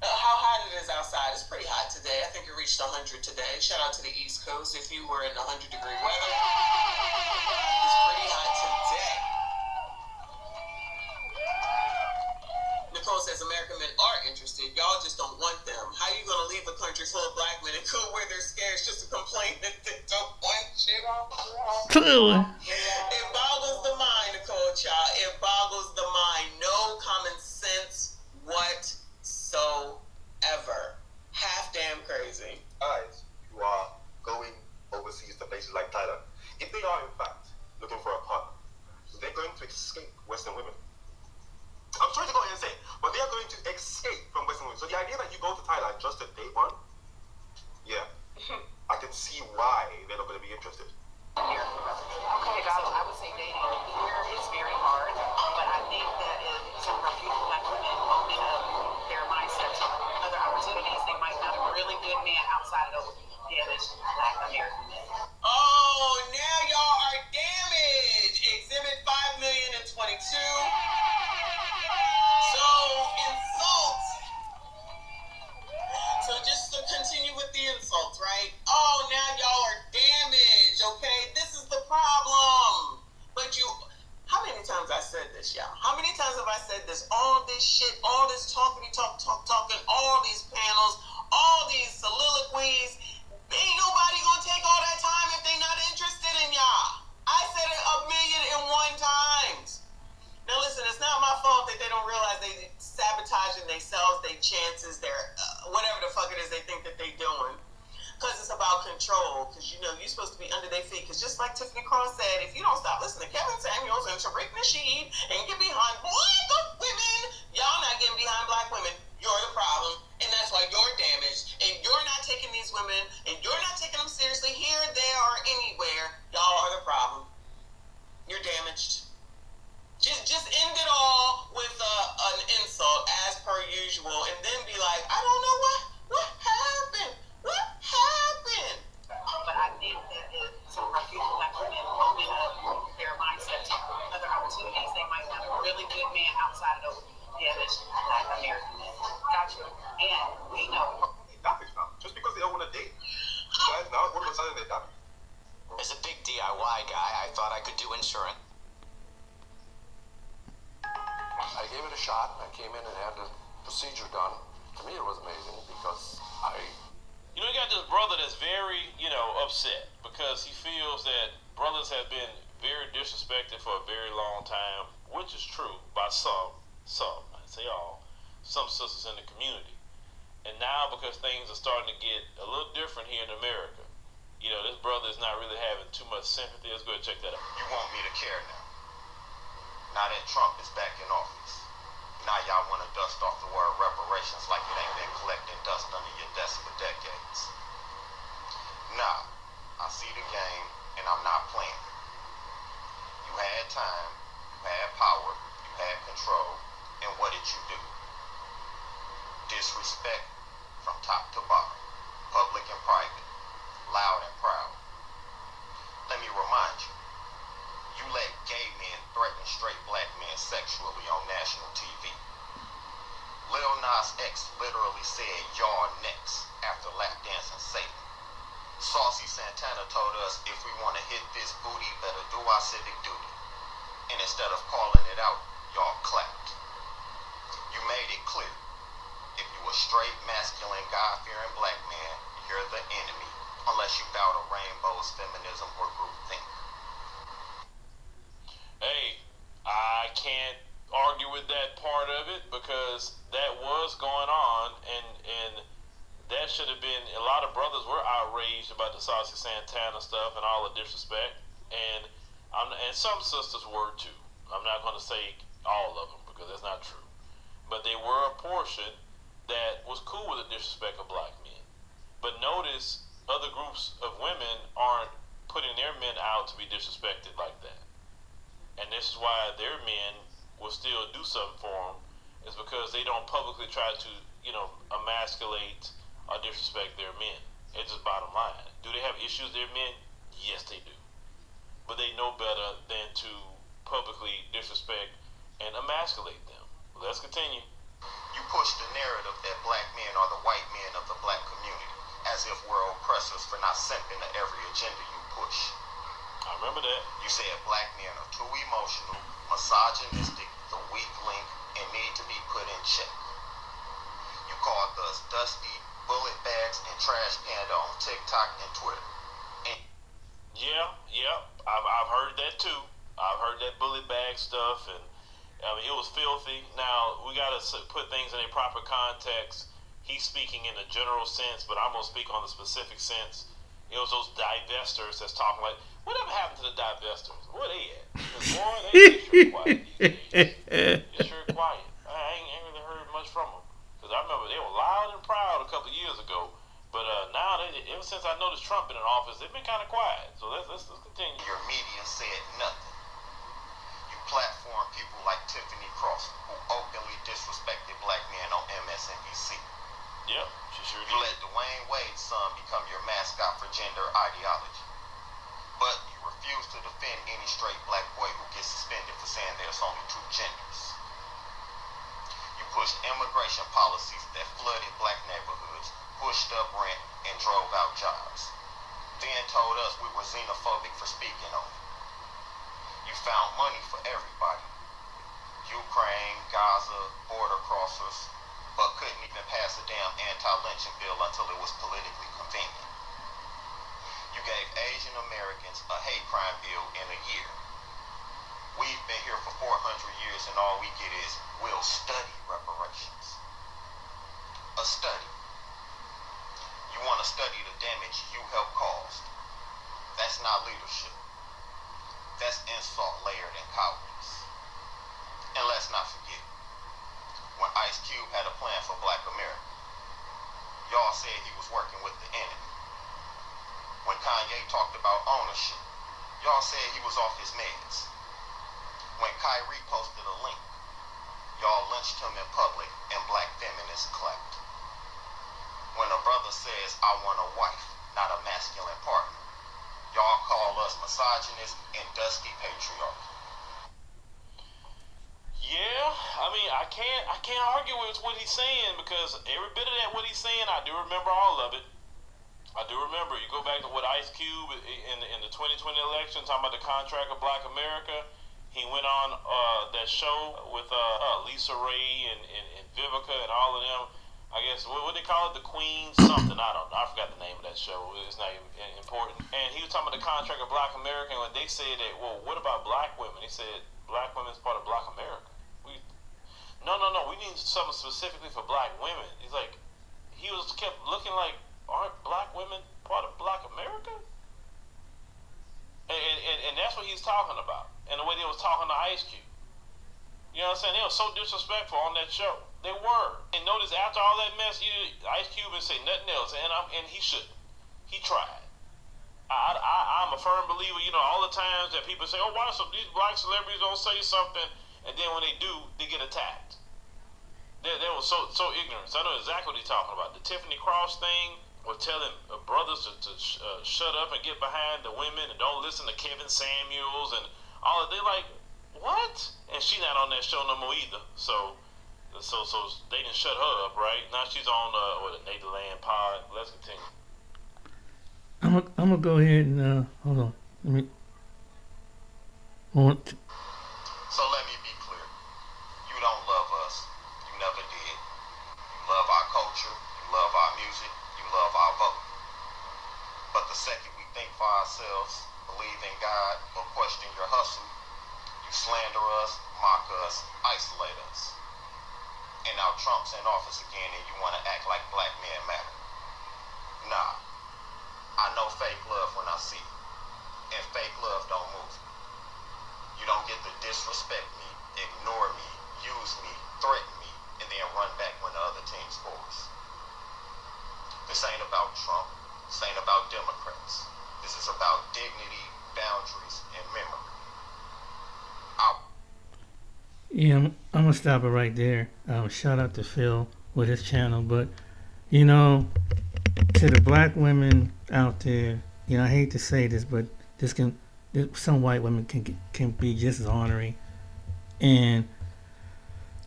Speaker 10: how hot it is outside. It's pretty hot today. I think it reached 100 today. Shout out to the East Coast if you were in 100-degree weather. It's pretty hot today. Nicole says American men are interested. Y'all just don't want them. How you gonna leave a country full of black men and go where they're scared just to complain that they don't want you? It boggles the mind, Nicole, child. It boggles the mind. No common sense whatsoever. Half damn crazy.
Speaker 5: Guys who are going overseas to places like Thailand, if they are in fact looking for a partner, they're going to escape Western women. I'm sorry to go ahead and say, but they are going to escape from Western women. So the idea that you go to Thailand just to date one, yeah, I can see why they're not going to be interested.
Speaker 9: Okay, so I would say dating here is very hard, but I think that if some of our beautiful black women open up their mindset to other opportunities, they might find a really good man outside of those damaged black American men.
Speaker 10: Oh, now y'all are damaged. Exhibit 5,022. So, insults. So just to continue with the insults, right? Oh, now y'all are damaged, okay? This is the problem. But how many times I said this, y'all? How many times have I said this? All this shit, all this talking, all these panels, all these soliloquies. Ain't nobody gonna take all that time if they not interested in y'all. I said it 1,000,001 times. Now listen, it's not my fault that they don't realize they sabotaging themselves, their chances, their whatever the fuck it is they think that they doing. Because it's about control. Because you're supposed to be under their feet. Because just like Tiffany Cross said, if you don't stop listening to Kevin Samuels and Tariq Nasheed and get behind black women, y'all not getting behind black women. You're the problem. And that's why you're damaged. And you're not taking these women. And you're not taking them seriously here, there, or anywhere. Y'all are the problem. You're damaged. Just end it all with an insult as per usual, and then be like, I don't know what happened. What happened?
Speaker 9: But I think that if some of our beautiful black women open up their mindset to other opportunities, they might find a really good man outside of those damaged black American men. Gotcha. And we know.
Speaker 5: Just because they don't want to date. You guys now all of a sudden they're damaged.
Speaker 13: As a big DIY guy, I thought I could do insurance.
Speaker 14: I gave it a shot. I came in and had the procedure done. To me, it was amazing because
Speaker 15: you got this brother that's very, upset because he feels that brothers have been very disrespected for a very long time, which is true by some, I say all, some sisters in the community. And now because things are starting to get a little different here in America, this brother is not really having too much sympathy. Let's go ahead and check that out.
Speaker 16: You want me to care now? Now that Trump is back in office, now y'all want to dust off the word reparations like it ain't been collecting dust under your desk for decades. Nah, I see the game and I'm not playing. You had time, you had power, you had control, and what did you do? Disrespect from top to bottom, public and private, loud and proud. Let me remind you, you let gay men threaten straight black men sexually on national TV. Lil Nas X literally said, y'all next, after lap dancing Satan. Saucy Santana told us if we want to hit this booty, better do our civic duty. And instead of calling it out, y'all clapped. You made it clear. If you a straight, masculine, God-fearing black man, you're the enemy. Unless you bow to rainbows, feminism, or groupthink.
Speaker 15: Hey, I can't argue with that part of it because that was going on, and that should have been, a lot of brothers were outraged about the Saucy Santana stuff and all the disrespect, and some sisters were too. I'm not going to say all of them because that's not true, but there were a portion that was cool with the disrespect of black men. But notice other groups of women aren't putting their men out to be disrespected like that. And this is why their men will still do something for them is because they don't publicly try to, emasculate or disrespect their men. It's just bottom line. Do they have issues with their men? Yes, they do. But they know better than to publicly disrespect and emasculate them. Let's continue.
Speaker 16: You push the narrative that black men are the white men of the black community, as if we're oppressors for not simping to every agenda you push.
Speaker 15: I remember that.
Speaker 16: You said black men are too emotional, misogynistic, the weak link, and need to be put in check. You called us dusty, bullet bags, and trash panda on TikTok and Twitter.
Speaker 15: Yeah, I've heard that too. I've heard that bullet bag stuff, and it was filthy. Now, we got to put things in a proper context. He's speaking in a general sense, but I'm going to speak on the specific sense. It was those divestors that's talking like, whatever happened to the divestors? Where they at? Because, boy, they sure quiet these days. They're sure quiet. I ain't really heard much from them. Because I remember they were loud and proud a couple of years ago. But now, ever since I noticed Trump in office, they've been kind of quiet. So let's continue.
Speaker 16: Your media said nothing. Platform people like Tiffany Cross, who openly disrespected black men on MSNBC.
Speaker 15: Yep, she sure did.
Speaker 16: You let Dwayne Wade's son become your mascot for gender ideology. But you refuse to defend any straight black boy who gets suspended for saying there's only two genders. You pushed immigration policies that flooded black neighborhoods, pushed up rent, and drove out jobs. Then told us we were xenophobic for speaking on it. You found money for everybody. Ukraine, Gaza, border crossers, but couldn't even pass a damn anti-lynching bill until it was politically convenient. You gave Asian Americans a hate crime bill in a year. We've been here for 400 years and all we get is, we'll study reparations. A study. You want to study the damage you helped cause. That's not leadership. That's insult layered in cowardice. And let's not forget, when Ice Cube had a plan for Black America, y'all said he was working with the enemy. When Kanye talked about ownership, y'all said he was off his meds. When Kyrie posted a link, y'all lynched him in public and black feminists clapped. When a brother says, I want a wife, not a masculine partner, y'all call us misogynist and dusty patriarchy.
Speaker 15: Yeah, I mean, I can't argue with what he's saying because every bit of that what he's saying, I do remember all of it. I do remember. You go back to what Ice Cube in the 2020 election, talking about the contract of Black America. He went on that show with Lisa Ray and Vivica and all of them. I guess, what they call it? The Queen something. I don't know. I forgot the name of that show. It's not even important. And he was talking about the contract of Black America, and when they said that, well, what about black women? He said, black women is part of Black America. No, we need something specifically for black women. He's like, he kept looking like, aren't black women part of Black America? And that's what he's talking about. And the way they was talking to Ice Cube. You know what I'm saying? They were so disrespectful on that show. They were. And notice after all that mess, Ice Cube didn't say nothing else, and he shouldn't. He tried. I'm a firm believer. All the times that people say, "Oh, why some these black celebrities don't say something," and then when they do, they get attacked. They were so ignorant. So I know exactly what he's talking about. The Tiffany Cross thing was telling brothers to shut up and get behind the women and don't listen to Kevin Samuels and all of. They like, what? And she's not on that show no more either. So they didn't shut her up, right? Now she's on the Nathan pod. Let's continue.
Speaker 4: I'm gonna go ahead and hold on. So
Speaker 16: let me be clear. You don't love us. You never did. You love our culture. You love our music. You love our vote. But the second we think for ourselves, believe in God, or question your hustle, you slander us, mock us, isolate us. And now Trump's in office again and you want to act like black men matter. Nah. I know fake love when I see it. And fake love don't move me. You don't get to disrespect me, ignore me, use me, threaten me, and then run back when the other team scores. This ain't about Trump. This ain't about Democrats. This is about dignity, boundaries, and memory.
Speaker 4: Yeah, I'm gonna stop it right there. Shout out to Phil with his channel, but you know, to the black women out there, you know, I hate to say this, but some white women can be just as ornery, and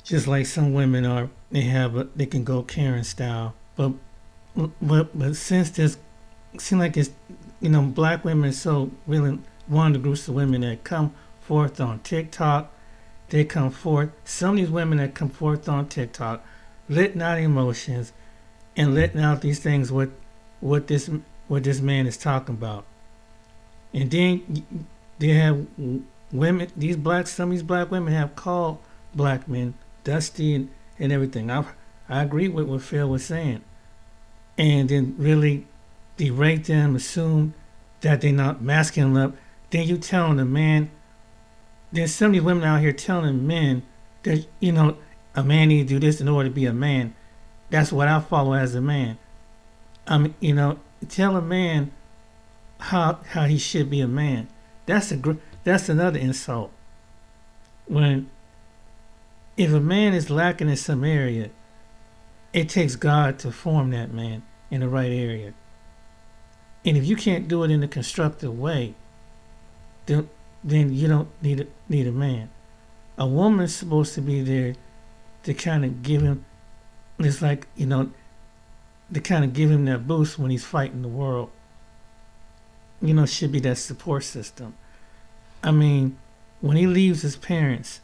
Speaker 4: just like some women are, they can go Karen style, but since this seems like it's, you know, black women are so really one of the groups of women that come forth on TikTok. They come forth. Some of these women that come forth on TikTok, letting out emotions and letting out these things what this man is talking about. And then they have women. Some of these black women have called black men dusty and everything. I agree with what Phil was saying, and then really berate them, assume that they're not masculine enough. Then you telling the man. There's some of these women out here telling men that, you know, a man needs to do this in order to be a man. That's what I follow as a man. You know, tell a man how he should be a man. That's another insult. If a man is lacking in some area, it takes God to form that man in the right area. And if you can't do it in a constructive way, then you don't need a man. A woman's supposed to be there to kind of give him, it's like, you know, to kind of give him that boost when he's fighting the world. You know, should be that support system. I mean, when he leaves his parents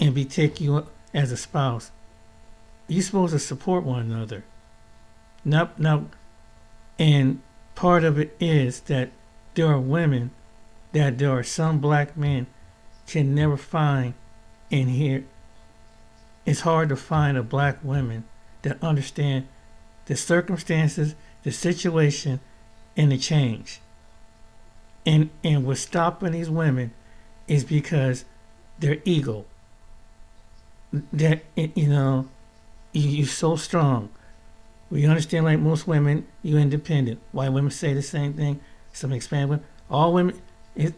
Speaker 4: and be taking you as a spouse, you're supposed to support one another. And part of it is that there are women that there are some black men can never find in here. It's hard to find a black woman that understand the circumstances, the situation, and the change. And what's stopping these women is because their ego. That, you know, you're so strong. We understand, like most women, you're independent. White women say the same thing. Some expand women. All women.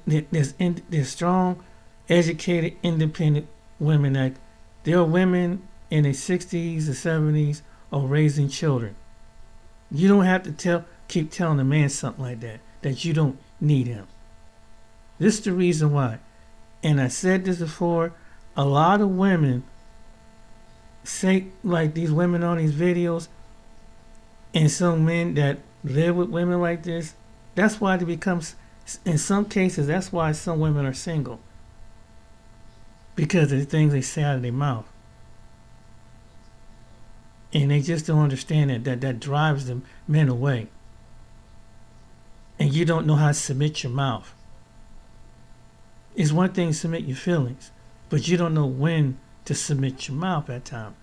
Speaker 4: There's strong, educated, independent women. Like there are women in their 60s or 70s are raising children. You don't have to keep telling a man something like that you don't need him. This is the reason why. And I said this before, a lot of women say, like these women on these videos, and some men that live with women like this, that's why they become, in some cases, that's why some women are single. Because of the things they say out of their mouth. And they just don't understand that drives the men away. And you don't know how to submit your mouth. It's one thing to submit your feelings, but you don't know when to submit your mouth at times.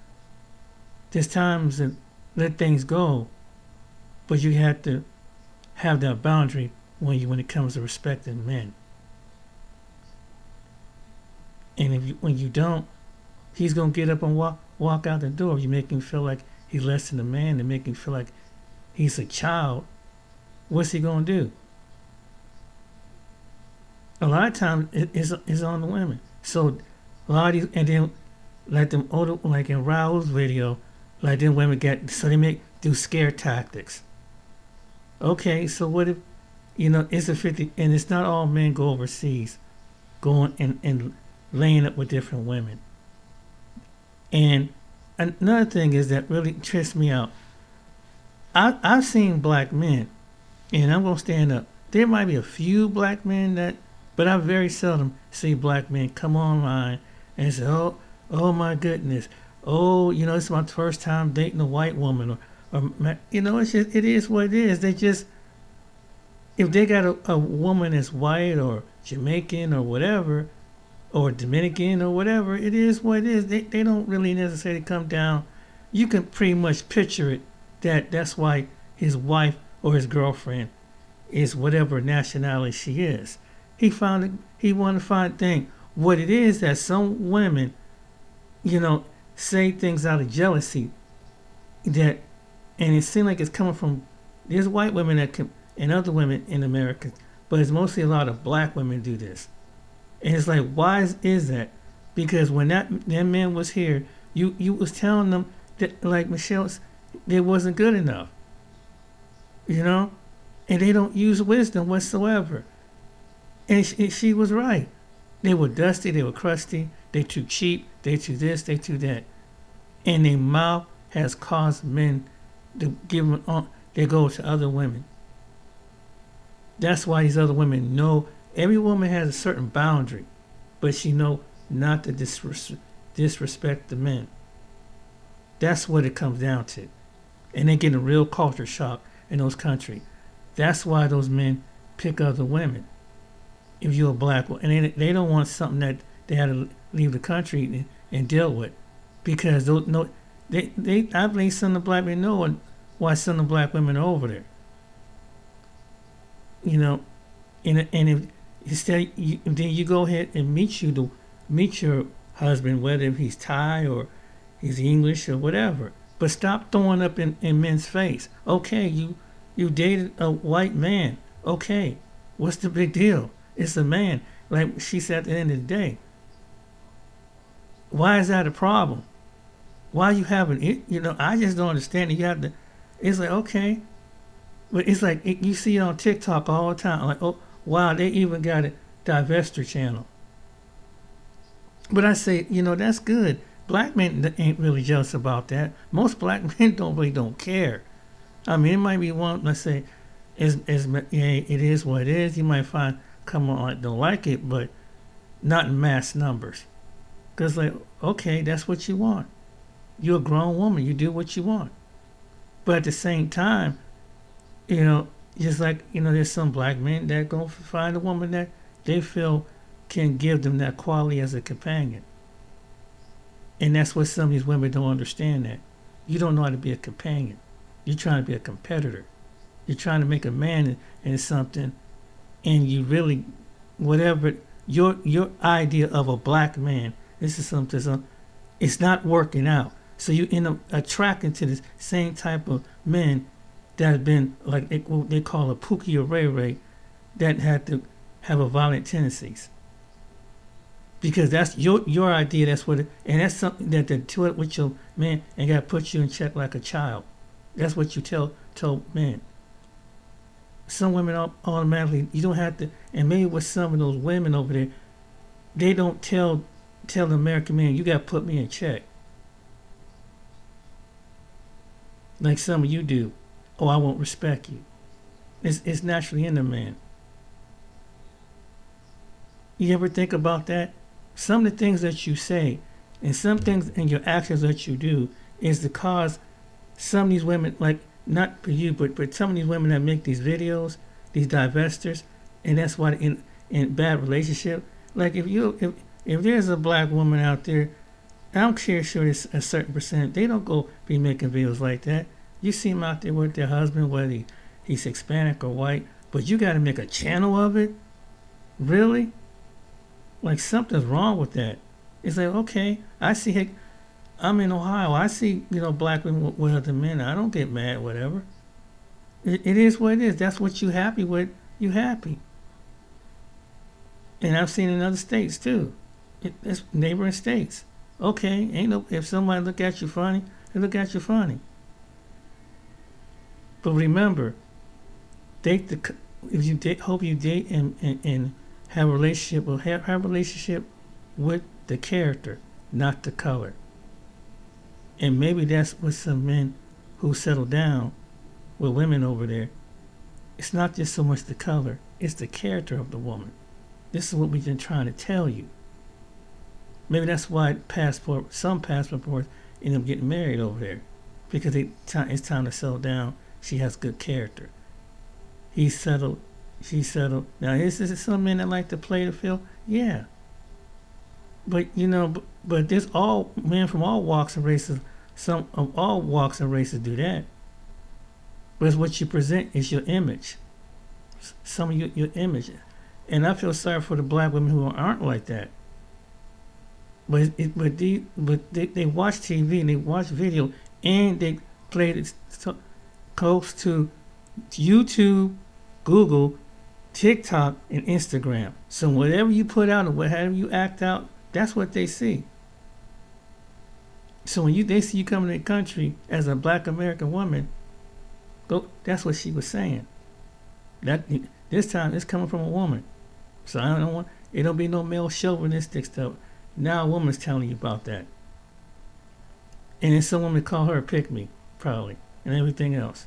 Speaker 4: There's times that let things go, but you have to have that boundary when it comes to respecting men. And when you don't, he's gonna get up and walk out the door. You make him feel like he's less than a man, and make him feel like he's a child. What's he gonna do? A lot of times it's on the women. So a lot of these, and then like them older, like in Raul's video, like them women they do scare tactics. Okay, so what if, you know, it's a 50, and it's not all men go overseas, going and laying up with different women. And another thing is that really trips me out. I've seen black men, and I'm gonna stand up. There might be a few black men but I very seldom see black men come online and say, oh my goodness, oh, you know, it's my first time dating a white woman, or you know, it is what it is. They just, if they got a woman that's white or Jamaican or whatever, or Dominican or whatever, it is what it is. They don't really necessarily come down. You can pretty much picture it that's why his wife or his girlfriend is whatever nationality she is. He wanted to find thing. What it is that some women, you know, say things out of jealousy, and it seems like it's coming from, there's white women and other women in America, but it's mostly a lot of black women do this. And it's like, why is that? Because when that man was here, you was telling them that, like Michelle, they wasn't good enough. You know? And they don't use wisdom whatsoever. And she was right. They were dusty, they were crusty, they too cheap, they too this, they too that. And their mouth has caused men to give them on. They go to other women. That's why these other women know. Every woman has a certain boundary, but she know not to disrespect the men. That's what it comes down to. And they get a real culture shock in those countries. That's why those men pick other women. If you're a black woman, and they don't want something that they had to leave the country and deal with, because I believe some of the black men know why some of the black women are over there. You know, and if instead then you go ahead and meet your husband, whether if he's Thai or he's English or whatever. But stop throwing up in men's face. Okay, you dated a white man. Okay, what's the big deal? It's a man. Like she said at the end of the day. Why is that a problem? Why you having it? You know, I just don't understand it. You have to. It's like, okay, but it's like you see it on TikTok all the time. Like, oh wow, they even got a divester channel. But I say, you know, that's good. Black men ain't really jealous about that. Most black men don't care. I mean, it might be one. Let's say, it is what it is. You might find come on don't like it, but not in mass numbers. Cause like, okay, that's what you want. You're a grown woman. You do what you want. But at the same time, you know, just like, you know, there's some black men that go find a woman that they feel can give them that quality as a companion. And that's what some of these women don't understand, that you don't know how to be a companion. You're trying to be a competitor. You're trying to make a man in something, and you really, whatever your idea of a black man, this is something, it's not working out. So you end up attracting to the same type of men that have been, like what they call a Pookie or Ray Ray, that had to have a violent tendencies. Because that's your idea, that's what and that's something that they do it with your man and got to put you in check like a child. That's what you tell men. Some women automatically, you don't have to, and maybe with some of those women over there, they don't tell the American man, you got to put me in check. Like some of you do. Oh, I won't respect you. It's naturally in the man. You ever think about that? Some of the things that you say and some things in your actions that you do is to cause some of these women, like not for you, but some of these women that make these videos, these divestors, and that's why in bad relationship. Like if there's a black woman out there, I don't care, sure it's a certain percent, they don't go be making videos like that. You see them out there with their husband, whether he's Hispanic or white, but you got to make a channel of it? Really? Like something's wrong with that. It's like, okay, I see, I'm in Ohio, I see, you know, black women with other men. I don't get mad, whatever. It is what it is. That's what you happy with. You happy. And I've seen in other states too. It's neighboring states. Okay, ain't no, if somebody look at you funny, they look at you funny. But remember, if you date, hope you date and have a relationship, well, have a relationship with the character, not the color. And maybe that's what some men who settle down with women over there, it's not just so much the color, it's the character of the woman. This is what we've been trying to tell you. Maybe that's why some passport end up getting married over there, because it's time to settle down. She has good character. He's settled. She's settled. Now, is there some men that like to play the field? Yeah. But you know, but there's all men from all walks and races. Some of all walks and races do that. But it's what you present is your image. Some of your image, and I feel sorry for the black women who aren't like that. But they watch TV and they watch video and they play it so close to YouTube, Google, TikTok, and Instagram. So whatever you put out and whatever you act out, That's what they see. So when they see you coming to the country as a black American woman, that's what she was saying. That this time it's coming from a woman. So I don't want it. Don't be no male chauvinistic stuff. Now a woman's telling you about that, and then some woman call her a pick-me probably, and everything else.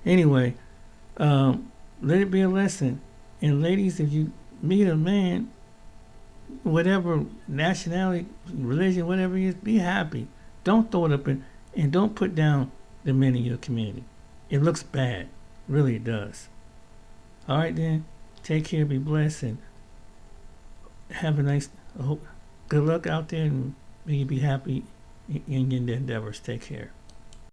Speaker 4: Anyway, let it be a lesson. And ladies, if you meet a man, whatever nationality, religion, whatever it is, be happy. Don't throw it up and don't put down the men in your community. It looks bad. Really, it does. All right, then. Take care. Be blessed. And have a nice, good luck out there. And may you be happy in your endeavors. Take care.